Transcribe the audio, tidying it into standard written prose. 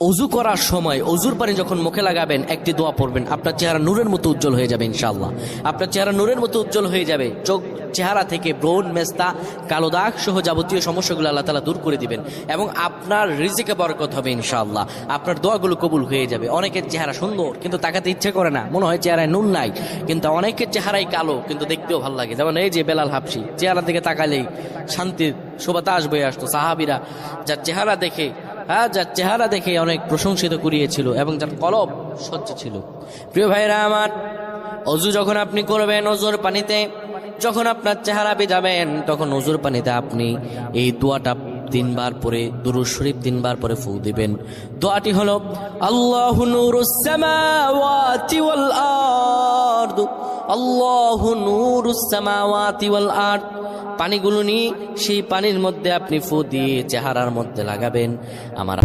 অজু করার সময় অজুর পানি যখন মুখে লাগাবেন একটি দোয়া পড়বেন, আপনার চেহারা নূরের মতো উজ্জ্বল হয়ে যাবে ইনশাআল্লাহ। আপনার চেহারা নূরের মতো উজ্জ্বল হয়ে যাবে। চেহারা থেকে ব্রণ, মেস্তা, কালো দাগ সহ যাবতীয় সমস্যাগুলো আল্লাহ তাআলা দূর করে দিবেন এবং আপনার রিজিকে বরকত হবে ইনশাআল্লাহ। আপনার দোয়াগুলো কবুল হয়ে যাবে। অনেকের চেহারা সুন্দর কিন্তু তাকাতে ইচ্ছে করে না, মনে হয় চেহারায় নুন নাই, কিন্তু অনেকের চেহারাই কালো কিন্তু দেখতেও ভালো লাগে। যেমন এই যে বেলাল হাবশী, চেহারা দিকে তাকালেই শান্তির সুবাতাস বয়ে আসতো। সাহাবীরা যার চেহারা দেখে অনেক প্রশংসিত করিয়েছিল এবং যার কলব স্বচ্ছ ছিল। প্রিয় ভাইরা আমার, অজু যখন আপনি করবেন, অজুর পানিতে যখন আপনার চেহারা ভিজাবেন, তখন অজুর পানিতে আপনি এই দোয়াটা 3 বার পরে, দুরূদ শরীফ 3 বার পরে ফু দিবেন। দোয়াটি হলো আল্লাহু নূরুস সামাওয়াতি ওয়াল আরদ, আল্লাহু নূরুস সামাওয়াতি ওয়াল আরদ। পানিগুলো নিয়ে সেই পানির মধ্যে আপনি ফু দিয়ে চেহারার মধ্যে লাগাবেন। আমার